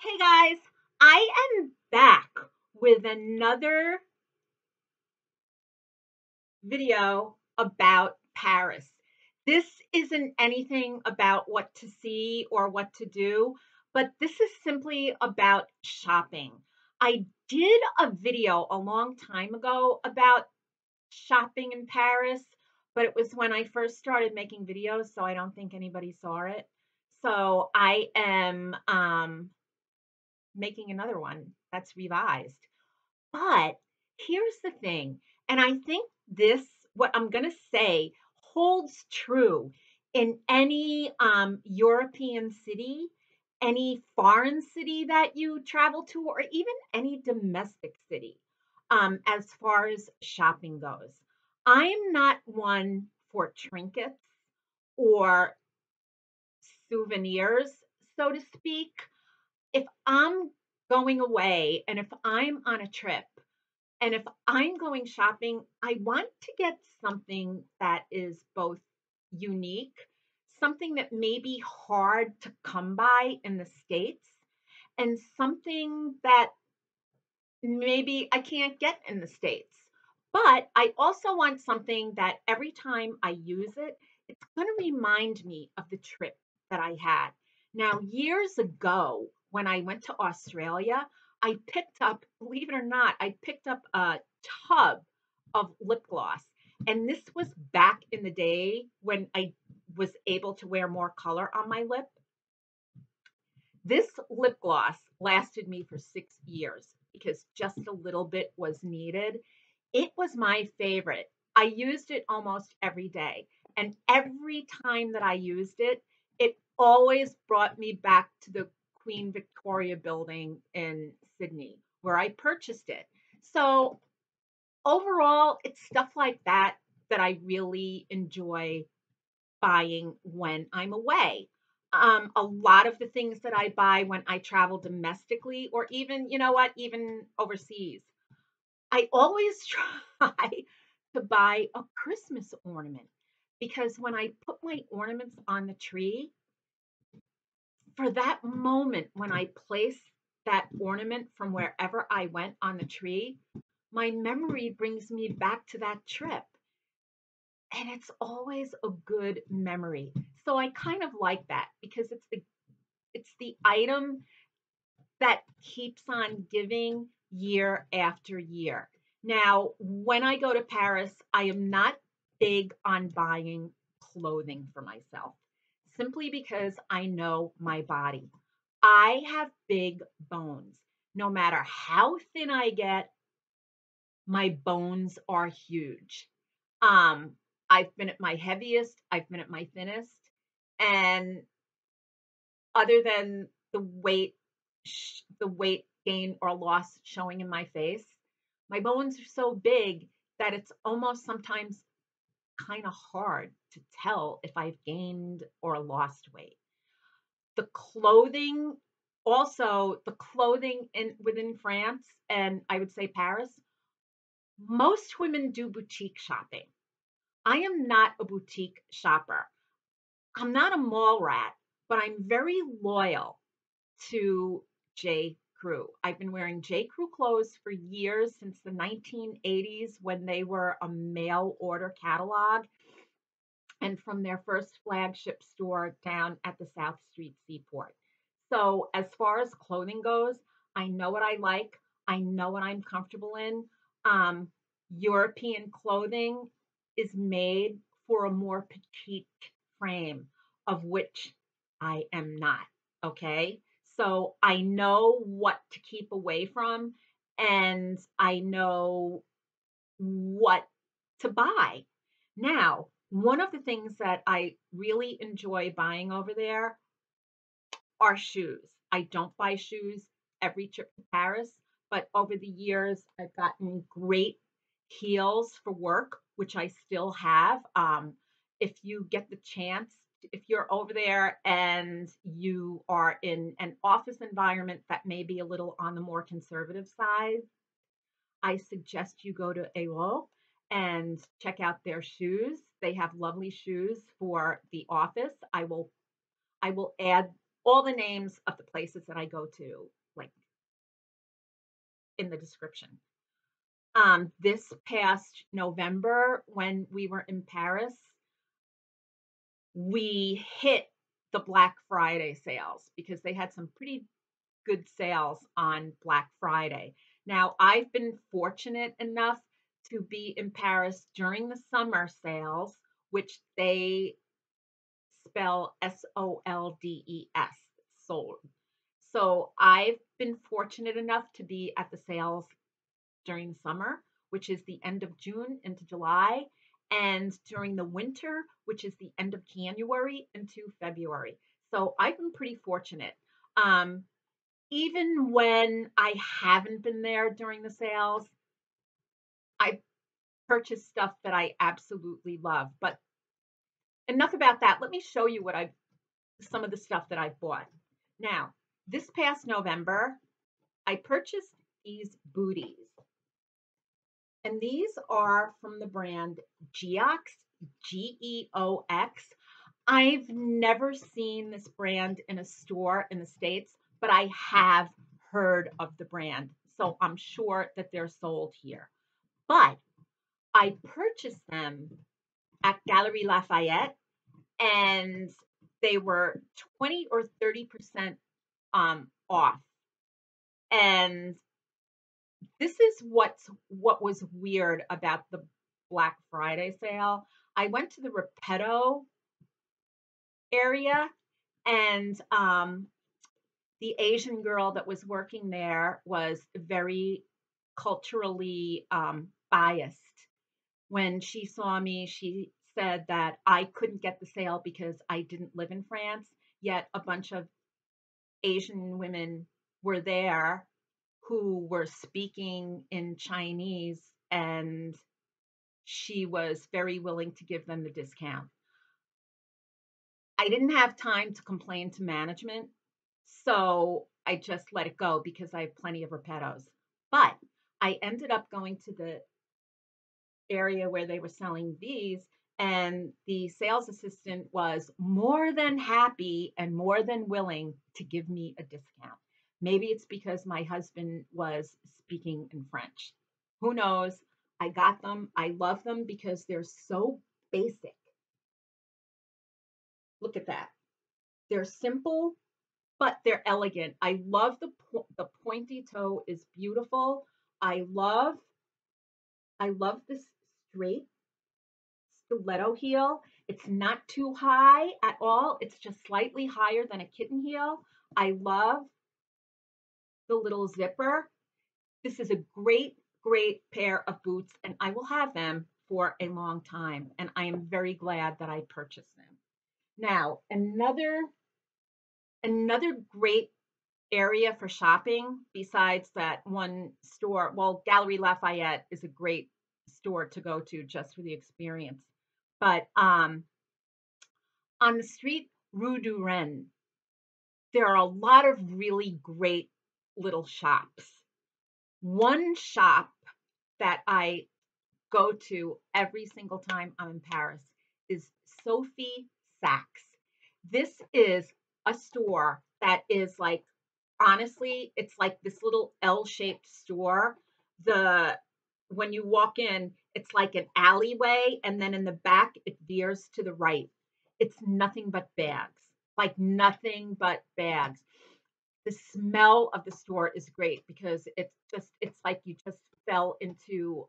Hey guys, I am back with another video about Paris. This isn't anything about what to see or what to do, but this is simply about shopping. I did a video a long time ago about shopping in Paris, but it was when I first started making videos, so I don't think anybody saw it. So I am making another one that's revised. But here's the thing, and I think this, what I'm going to say, holds true in any European city, any foreign city that you travel to, or even any domestic city, as far as shopping goes. I'm not one for trinkets or souvenirs, so to speak. If I'm going away and if I'm on a trip, and if I'm going shopping, I want to get something that is both unique, something that may be hard to come by in the States, and something that maybe I can't get in the States. But I also want something that every time I use it, it's going to remind me of the trip that I had. Now, years ago, when I went to Australia, I picked up, believe it or not, I picked up a tub of lip gloss. And this was back in the day when I was able to wear more color on my lip. This lip gloss lasted me for 6 years because just a little bit was needed. It was my favorite. I used it almost every day. And every time that I used it, it always brought me back to the Queen Victoria building in Sydney where I purchased it. So overall, it's stuff like that that I really enjoy buying when I'm away. A lot of the things that I buy when I travel domestically, or even, you know what, even overseas, I always try to buy a Christmas ornament because when I put my ornaments on the tree, for that moment when I place that ornament from wherever I went on the tree, my memory brings me back to that trip. And it's always a good memory. So I kind of like that because it's the item that keeps on giving year after year. Now, when I go to Paris, I am not big on buying clothing for myself simply because I know my body. I have big bones. No matter how thin I get, my bones are huge. Um, I've been at my heaviest, I've been at my thinnest, and other than the weight gain or loss showing in my face, my bones are so big that it's almost sometimes kind of hard to tell if I've gained or lost weight. The clothing, also the clothing in within France and I would say Paris, most women do boutique shopping. I am not a boutique shopper. I'm not a mall rat, but I'm very loyal to J. Crew. I've been wearing J. Crew clothes for years, since the 1980s when they were a mail order catalog, and from their first flagship store down at the South Street Seaport. So, as far as clothing goes, I know what I like, I know what I'm comfortable in. Um, European clothing is made for a more petite frame, of which I am not. Okay. So I know what to keep away from and I know what to buy. Now, one of the things that I really enjoy buying over there are shoes. I don't buy shoes every trip to Paris, but over the years, I've gotten great heels for work, which I still have. If you get the chance, if you're over there and you are in an office environment that may be a little on the more conservative side, I suggest you go to Aero and check out their shoes. They have lovely shoes for the office. I will add all the names of the places that I go to, like in the description. This past November, when we were in Paris, we hit the Black Friday sales because they had some pretty good sales on Black Friday. Now, I've been fortunate enough to be in Paris during the summer sales, which they spell SOLDES, sold. So I've been fortunate enough to be at the sales during summer, which is the end of June into July, and during the winter, which is the end of January into February. So I've been pretty fortunate. Um, Even when I haven't been there during the sales, I purchased stuff that I absolutely love. But enough about that. Let me show you some of the stuff that I bought. Now, this past November, I purchased these booties. And these are from the brand Geox, Geox. I've never seen this brand in a store in the States, but I have heard of the brand. So I'm sure that they're sold here. But I purchased them at Galeries Lafayette, and they were 20 or 30% off. And this is what was weird about the Black Friday sale. I went to the Repetto area, and the Asian girl that was working there was very culturally biased. When she saw me, she said that I couldn't get the sale because I didn't live in France, yet a bunch of Asian women were there who were speaking in Chinese, and she was very willing to give them the discount. I didn't have time to complain to management, so I just let it go because I have plenty of Repettos. But I ended up going to the area where they were selling these, and the sales assistant was more than happy and more than willing to give me a discount. Maybe it's because my husband was speaking in French. Who knows? I got them. I love them because they're so basic. Look at that. They're simple, but they're elegant. I love the pointy toe is beautiful. I love this straight stiletto heel. It's not too high at all. It's just slightly higher than a kitten heel. I love the little zipper. This is a great, great pair of boots, and I will have them for a long time. And I am very glad that I purchased them. Now, another great area for shopping besides that one store. Well, Galeries Lafayette is a great store to go to just for the experience. But on the street Rue du Rennes, there are a lot of really great little shops. One shop that I go to every single time I'm in Paris is Sophie Sacs. This is a store that is like, honestly, it's like this little L-shaped store. When you walk in, it's like an alleyway, and then in the back, it veers to the right. It's nothing but bags, like nothing but bags. The smell of the store is great because it's like you just fell into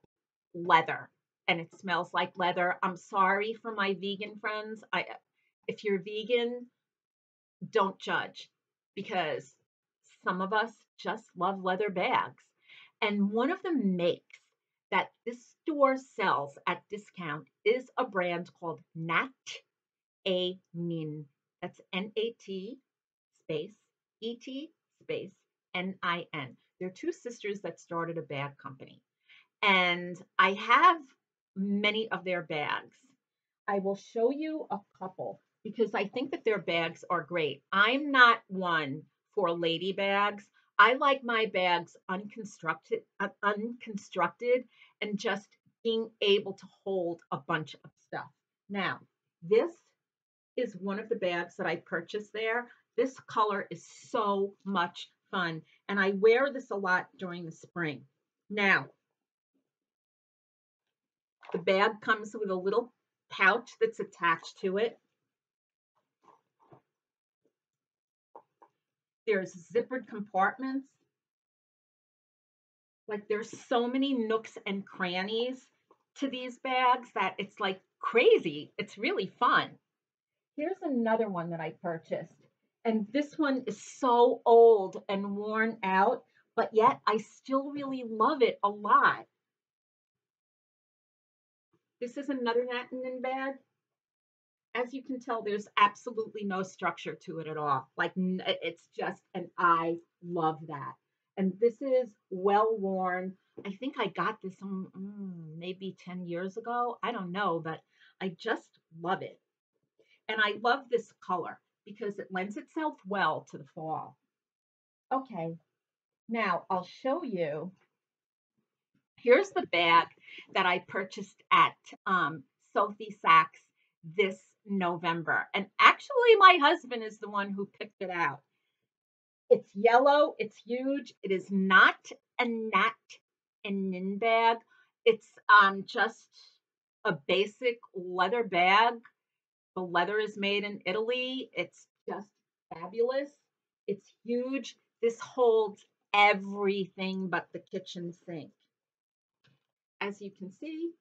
leather, and it smells like leather. I'm sorry for my vegan friends. If you're vegan, don't judge, because some of us just love leather bags. And one of the makes that this store sells at discount is a brand called Nat A Min. That's Nat space ET space NIN. They're two sisters that started a bag company. And I have many of their bags. I will show you a couple because I think that their bags are great. I'm not one for lady bags. I like my bags unconstructed, and just being able to hold a bunch of stuff. Now, this is one of the bags that I purchased there. This color is so much fun. And I wear this a lot during the spring. Now, the bag comes with a little pouch that's attached to it. There's zippered compartments. Like there's so many nooks and crannies to these bags that it's like crazy. It's really fun. Here's another one that I purchased. And this one is so old and worn out, but yet I still really love it a lot. This is another Nattinen bag. As you can tell, there's absolutely no structure to it at all. Like it's just, and I love that. And this is well worn. I think I got this maybe 10 years ago. I don't know, but I just love it. And I love this color because it lends itself well to the fall. Okay, now I'll show you. Here's the bag that I purchased at Sophie Sacs this November. And actually, my husband is the one who picked it out. It's yellow, it's huge. It is not a Nattinen bag. It's just a basic leather bag. The leather is made in Italy. It's just fabulous. It's huge. This holds everything but the kitchen sink. As you can see,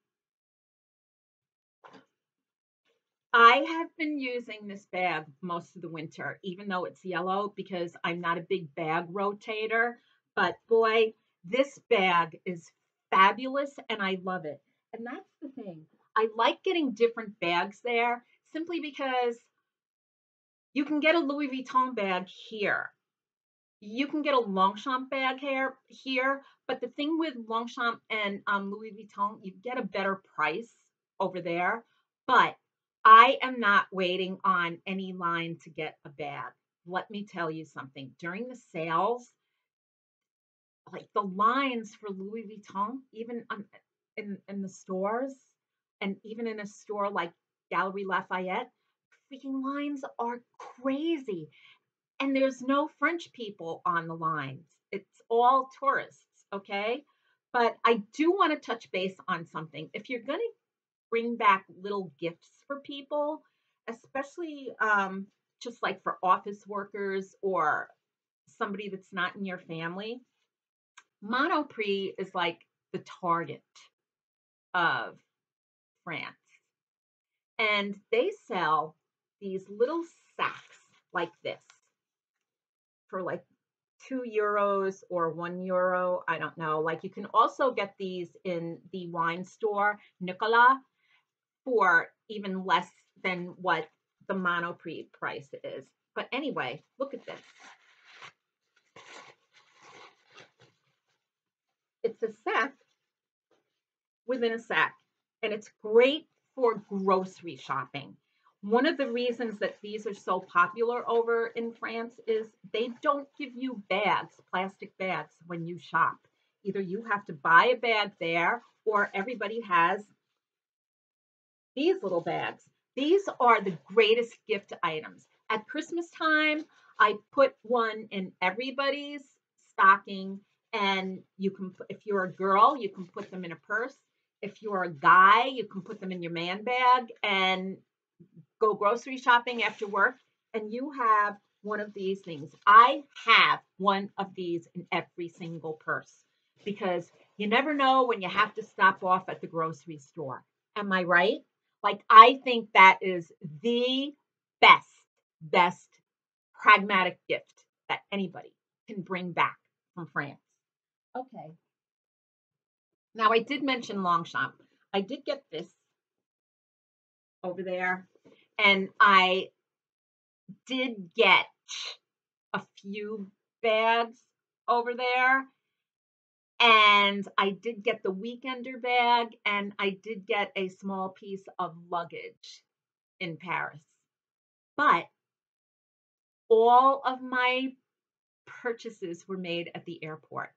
I have been using this bag most of the winter, even though it's yellow, because I'm not a big bag rotator. But boy, this bag is fabulous and I love it. And that's the thing. I like getting different bags there simply because you can get a Louis Vuitton bag here. You can get a Longchamp bag here, but the thing with Longchamp and Louis Vuitton, you get a better price over there. But I am not waiting on any line to get a bag. Let me tell you something. During the sales, like the lines for Louis Vuitton, even in the stores, and even in a store like Galeries Lafayette, freaking lines are crazy. And there's no French people on the lines. It's all tourists, okay? But I do want to touch base on something. If you're going to bring back little gifts for people, especially just like for office workers or somebody that's not in your family, Monoprix is like the Target of France. And they sell these little sacks like this for like €2 or €1. I don't know. Like you can also get these in the wine store, Nicolas, for even less than what the Monoprix price is. But anyway, look at this. It's a sack within a sack, and it's great for grocery shopping. One of the reasons that these are so popular over in France is they don't give you bags, plastic bags, when you shop. Either you have to buy a bag there or everybody has these little bags. These are the greatest gift items. At Christmas time, I put one in everybody's stocking, and you can, if you're a girl, you can put them in a purse. If you're a guy, you can put them in your man bag and go grocery shopping after work, and you have one of these things. I have one of these in every single purse because you never know when you have to stop off at the grocery store. Am I right? Like, I think that is the best pragmatic gift that anybody can bring back from France. Okay. Now, I did mention Longchamp. I did get this over there, and I did get a few bags over there. And I did get the weekender bag, and I did get a small piece of luggage in Paris. But all of my purchases were made at the airport.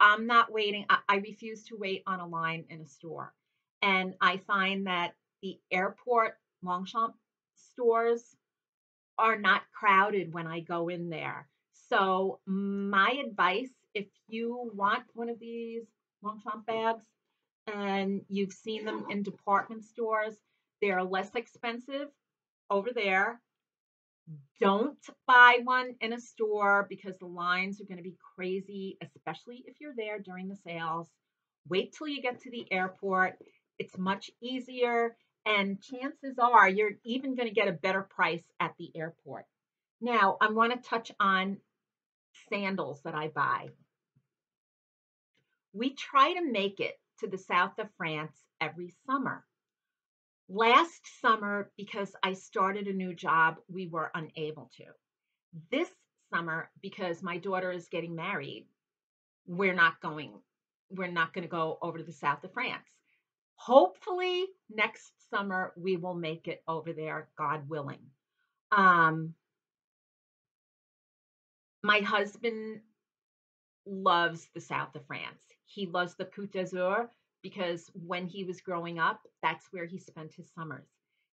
I'm not waiting. I refuse to wait on a line in a store. And I find that the airport Longchamp stores are not crowded when I go in there. So my advice, if you want one of these Longchamp bags and you've seen them in department stores, they're less expensive over there. Don't buy one in a store because the lines are going to be crazy, especially if you're there during the sales. Wait till you get to the airport. It's much easier, and chances are you're even going to get a better price at the airport. Now, I want to touch on sandals that I buy. We try to make it to the south of France every summer. Last summer, because I started a new job, we were unable to. This summer, because my daughter is getting married, we're not going. We're not going to go over to the south of France. Hopefully, next summer we will make it over there, God willing. My husband loves the south of France. He loves the Côte d'Azur because when he was growing up, that's where he spent his summers.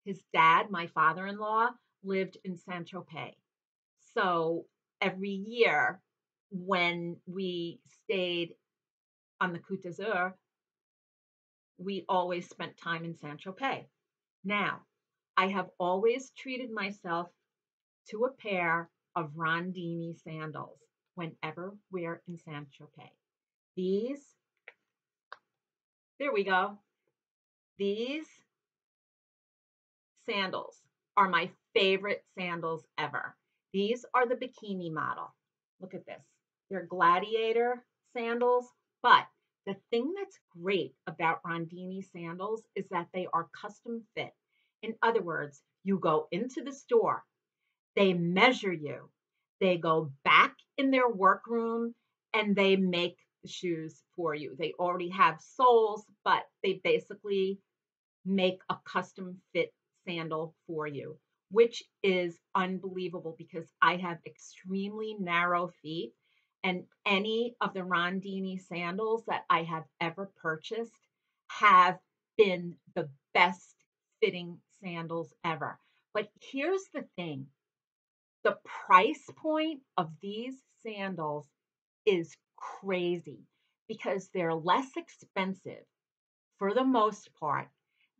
His dad, my father-in-law, lived in Saint-Tropez. So every year when we stayed on the Côte d'Azur, we always spent time in Saint-Tropez. Now, I have always treated myself to a pair of Rondini sandals whenever we're in Saint-Tropez. These, there we go. These sandals are my favorite sandals ever. These are the bikini model. Look at this. They're gladiator sandals, but the thing that's great about Rondini sandals is that they are custom fit. In other words, you go into the store, they measure you, they go back in their workroom, and they make the shoes for you. They already have soles, but they basically make a custom fit sandal for you, which is unbelievable because I have extremely narrow feet. And any of the Rondini sandals that I have ever purchased have been the best fitting sandals ever. But here's the thing, the price point of these sandals is crazy because they're less expensive for the most part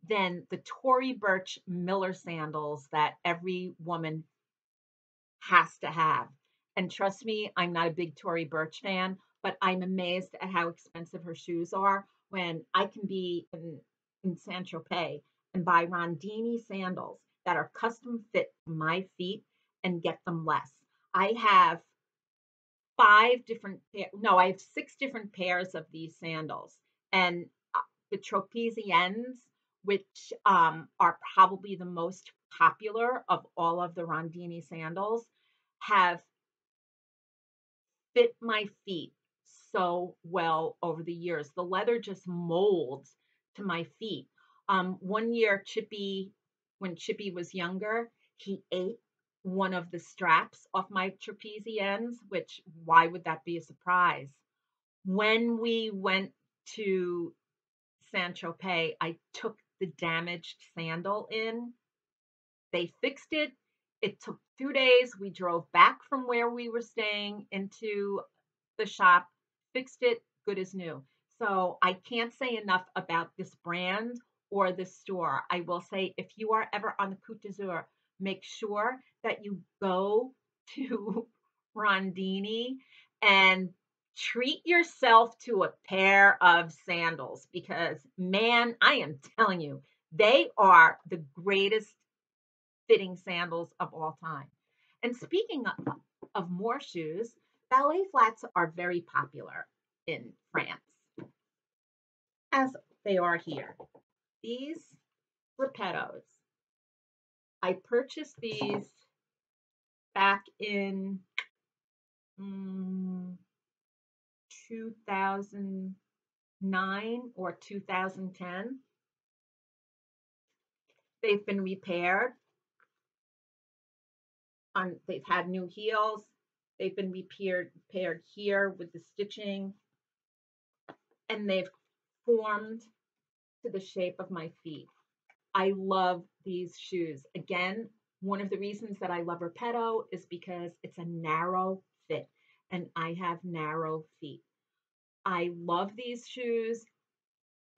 than the Tory Burch Miller sandals that every woman has to have. And trust me, I'm not a big Tory Burch fan, but I'm amazed at how expensive her shoes are when I can be in Saint Tropez and buy Rondini sandals that are custom fit to my feet and get them less. I have I have 6 different pairs of these sandals. And the Tropesiennes, which are probably the most popular of all of the Rondini sandals, have fit my feet so well over the years. The leather just molds to my feet. One year, when Chippy was younger, he ate one of the straps off my Tropesiennes, which why would that be a surprise? When we went to Saint Tropez, I took the damaged sandal in. They fixed it. It took 2 days. We drove back from where we were staying into the shop, fixed it, good as new. So I can't say enough about this brand or this store. I will say if you are ever on the Côte d'Azur, make sure that you go to Rondini and treat yourself to a pair of sandals because, man, I am telling you, they are the greatest fitting sandals of all time. And speaking of more shoes, ballet flats are very popular in France, as they are here. These Repettos, I purchased these back in 2009 or 2010. They've been repaired. They've had new heels. They've been repaired here with the stitching, and they've formed to the shape of my feet. I love these shoes. Again, One of the reasons that I love Repetto is because it's a narrow fit, and I have narrow feet. I love these shoes.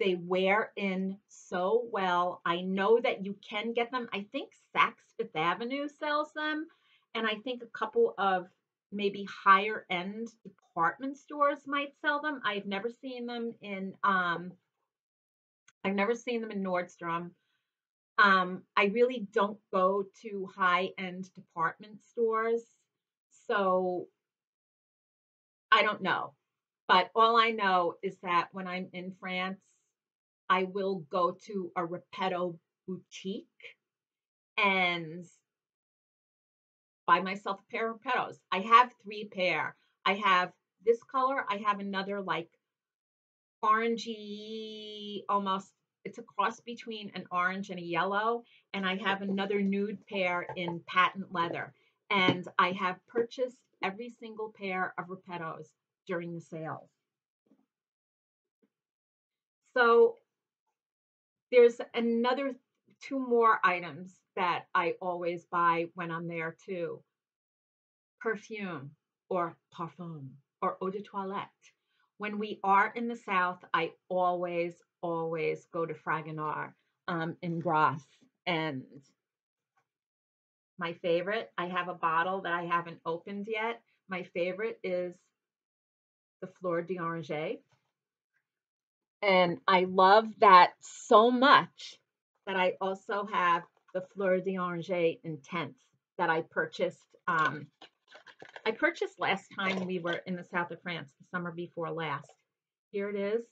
They wear in so well. I know that you can get them. I think Saks Fifth Avenue sells them, and I think a couple of maybe higher end department stores might sell them. I've never seen them in Nordstrom. I really don't go to high end department stores, so I don't know. But all I know is that when I'm in France, I will go to a Repetto boutique and buy myself a pair of Repettos. I have three pair. I have this color. I have another like orangey, almost, it's a cross between an orange and a yellow. And I have another nude pair in patent leather. And I have purchased every single pair of Repettos during the sales. So there's another two more items that I always buy when I'm there too. Perfume or parfum or eau de toilette. When we are in the South, I always go to Fragonard in Grasse. And my favorite, I have a bottle that I haven't opened yet. My favorite is the Fleur d'Oranger. And I love that so much that I also have the Fleur d'Oranger Intense that I purchased. I purchased last time we were in the south of France, the summer before last. Here it is.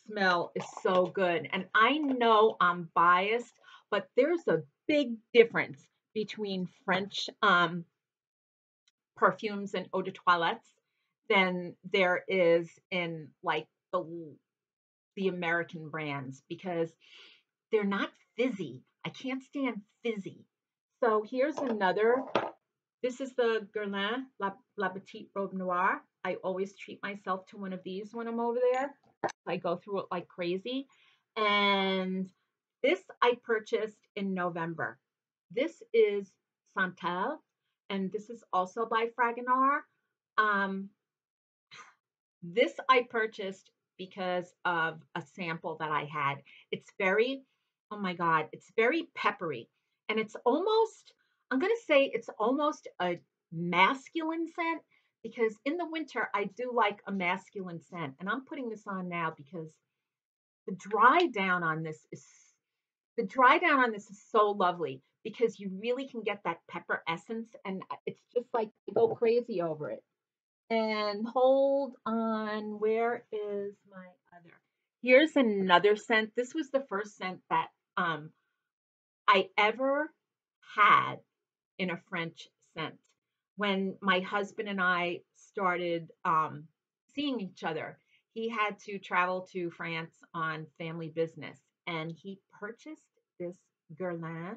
Smell is so good. And I know I'm biased, but there's a big difference between French perfumes and eau de toilettes than there is in like the American brands because they're not fizzy. I can't stand fizzy. So here's another. This is the Guerlain La Petite Robe Noire. I always treat myself to one of these when I'm over there. I go through it like crazy. And this I purchased in November. This is Santal, and this is also by Fragonard. Um, this I purchased because of a sample that I had. It's very, oh my God, it's very peppery. And it's almost, I'm going to say it's almost a masculine scent because in the winter I do like a masculine scent. And I'm putting this on now because the dry down on this is the dry down on this is so lovely because you really can get that pepper essence and it's just like I go crazy over it. And hold on, where is my other? Here's another scent. This was the first scent that I ever had in a French scent. When my husband and I started seeing each other, he had to travel to France on family business, and he purchased this Guerlain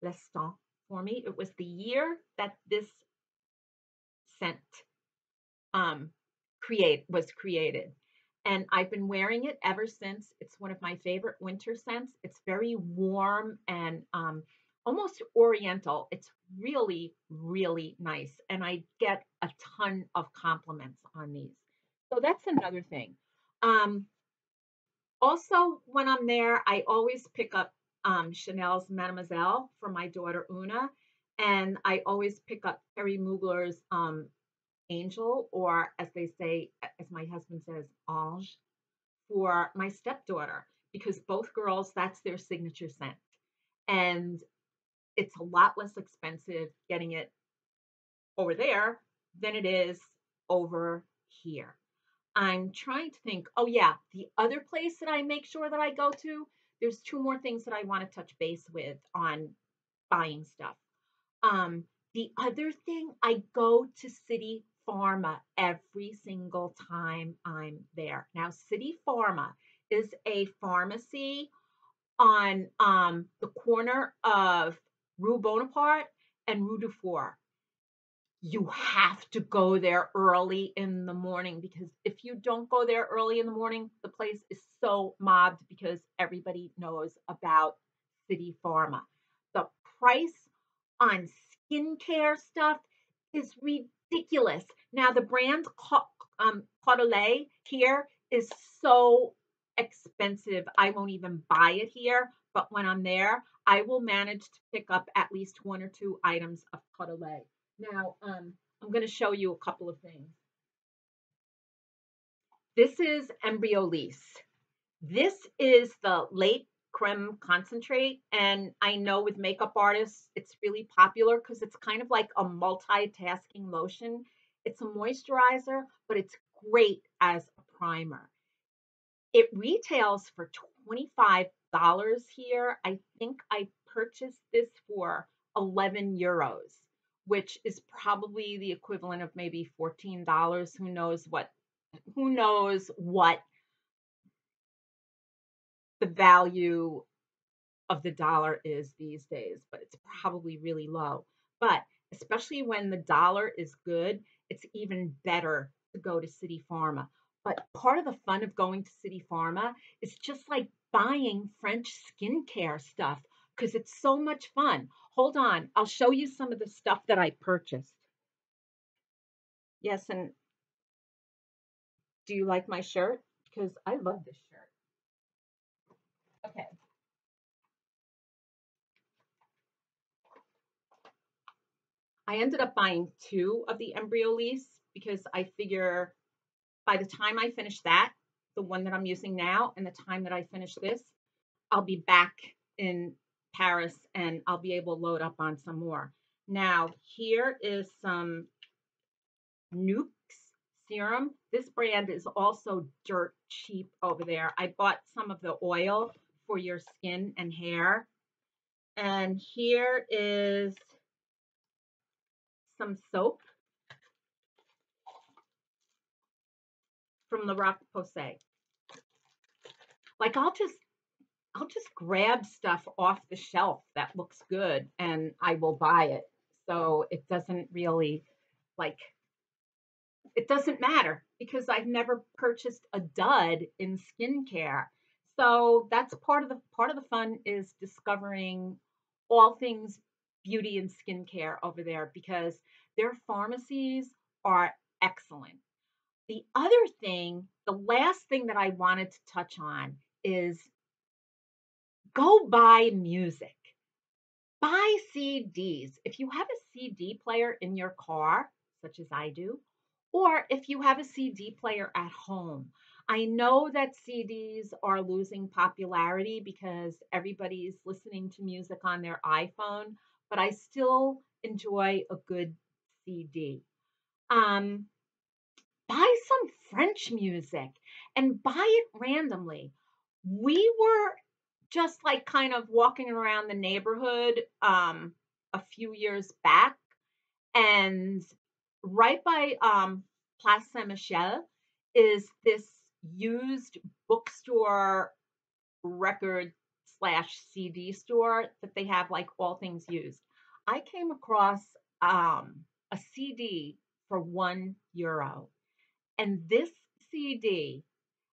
Leston for me. It was the year that this scent was created. And I've been wearing it ever since. It's one of my favorite winter scents. It's very warm and almost oriental. It's really, really nice. And I get a ton of compliments on these. So that's another thing. Um, Also, when I'm there, I always pick up Chanel's Mademoiselle for my daughter Una. And I always pick up Terry Mugler's Angel, or as they say, as my husband says, Ange, for my stepdaughter, because both girls, that's their signature scent. And it's a lot less expensive getting it over there than it is over here. I'm trying to think, oh, yeah, the other place that I make sure that I go to, there's two more things that I want to touch base with on buying stuff. Um, the other thing, I go to City Pharma every single time I'm there. Now, City Pharma is a pharmacy on the corner of Rue Bonaparte and Rue du Four. You have to go there early in the morning because if you don't go there early in the morning, the place is so mobbed because everybody knows about City Pharma. The price on skincare stuff is ridiculous. Now, the brand Caudalie here is so expensive. I won't even buy it here, but when I'm there, I will manage to pick up at least one or two items of Caudalie. Now, I'm going to show you a couple of things. This is Embryolisse. This is the late creme concentrate, and I know with makeup artists, it's really popular because it's kind of like a multitasking lotion. It's a moisturizer, but it's great as a primer. It retails for $25 here. I think I purchased this for 11 euros, which is probably the equivalent of maybe $14. Who knows what the value of the dollar is these days, but it's probably really low. But especially when the dollar is good, it's even better to go to City Pharma. But part of the fun of going to City Pharma is just like buying French skincare stuff because it's so much fun. Hold on, I'll show you some of the stuff that I purchased. Yes, and do you like my shirt? Because I love this shirt. Okay. I ended up buying two of the Embryolisse because I figure by the time I finish that, the one that I'm using now, and the time that I finish this, I'll be back in Paris and I'll be able to load up on some more. Now, here is some Nukes serum. This brand is also dirt cheap over there. I bought some of the oil for your skin and hair. And here is some soap from La Roche-Posay. Like I'll just grab stuff off the shelf that looks good and I will buy it. So it doesn't really like it doesn't matter because I've never purchased a dud in skincare. So that's part of the fun is discovering all things beauty and skincare over there because their pharmacies are excellent. The other thing, the last thing that I wanted to touch on is go buy music. Buy CDs. If you have a CD player in your car, such as I do, or if you have a CD player at home, I know that CDs are losing popularity because everybody's listening to music on their iPhone, but I still enjoy a good CD. Um, Buy some French music and buy it randomly. We were just like kind of walking around the neighborhood a few years back, and right by Place Saint Michel is this used bookstore record slash CD store that they have like all things used. I came across a CD for €1. And this CD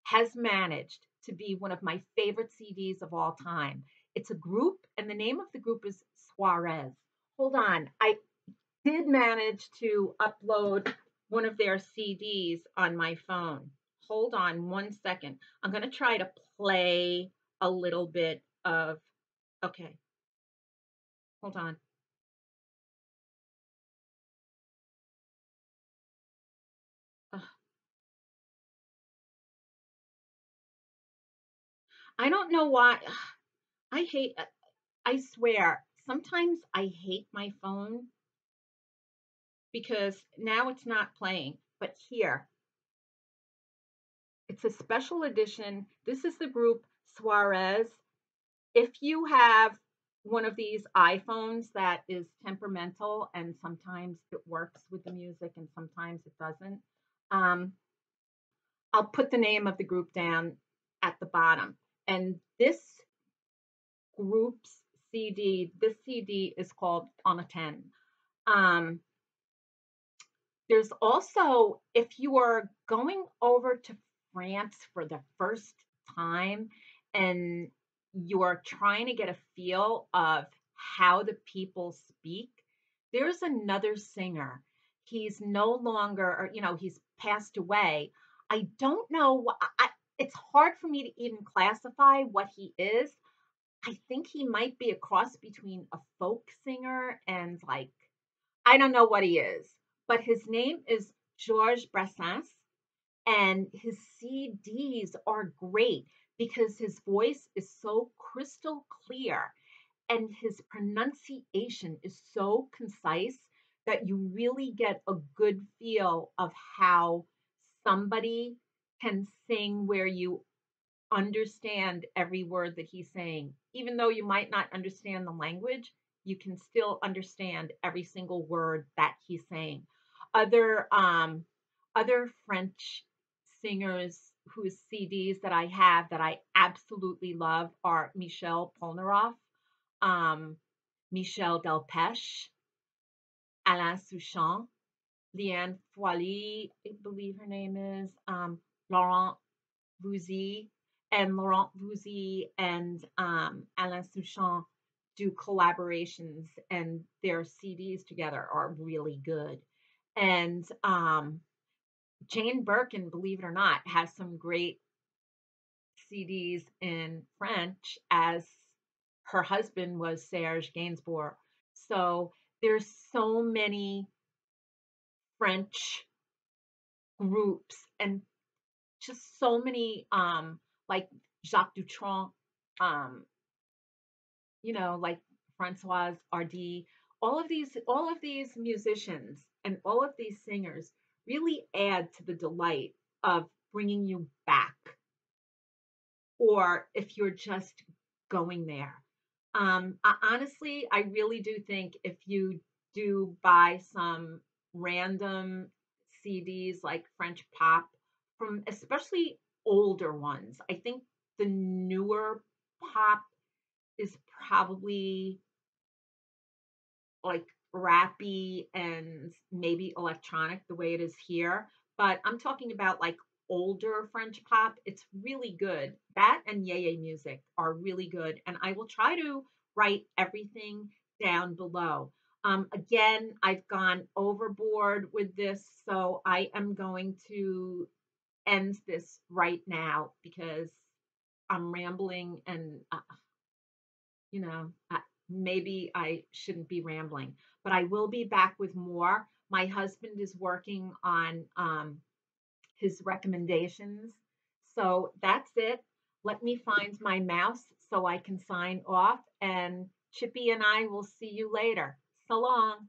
has managed to be one of my favorite CDs of all time. It's a group, and the name of the group is Suarez. Hold on. I did manage to upload one of their CDs on my phone. Hold on 1 second. I'm going to try to play a little bit of. Okay. Hold on. I don't know why. I hate, I swear, sometimes I hate my phone because now it's not playing. But here, it's a special edition. This is the group Suarez. If you have one of these iPhones that is temperamental and sometimes it works with the music and sometimes it doesn't, um, I'll put the name of the group down at the bottom. And this group's this CD is called On a 10. Um, There's also, if you are going over to France for the first time and you're trying to get a feel of how the people speak, there's another singer. He's no longer, or, he's passed away. I don't know. It's hard for me to even classify what he is. I think he might be a cross between a folk singer and like, I don't know what he is, but his name is Georges Brassens, and his CDs are great because his voice is so crystal clear and his pronunciation is so concise that you really get a good feel of how somebody can sing where you understand every word that he's saying. Even though you might not understand the language, you can still understand every single word that he's saying. Other other French singers whose CDs that I have that I absolutely love are Michel Polnareff, um, Michel Depech, Alain Souchon, Liane Foly, I believe her name is, Laurent Voulzy, and Laurent Voulzy and Alain Souchon do collaborations, and their CDs together are really good. And Jane Birkin, believe it or not, has some great CDs in French, as her husband was Serge Gainsbourg. So there's so many French groups and just so many like Jacques Dutronc, um, like Francoise Hardy, all of these musicians and all of these singers really add to the delight of bringing you back, or if you're just going there. Honestly, I really do think if you do buy some random CDs like French pop from especially older ones, I think the newer pop is probably like rappy and maybe electronic the way it is here. But I'm talking about like older French pop. It's really good. That and Yeye music are really good. And I will try to write everything down below. Again, I've gone overboard with this, so I am going to end this right now because I'm rambling and maybe I shouldn't be rambling, but I will be back with more. My husband is working on his recommendations. So that's it. Let me find my mouse so I can sign off, and Chippy and I will see you later. So long.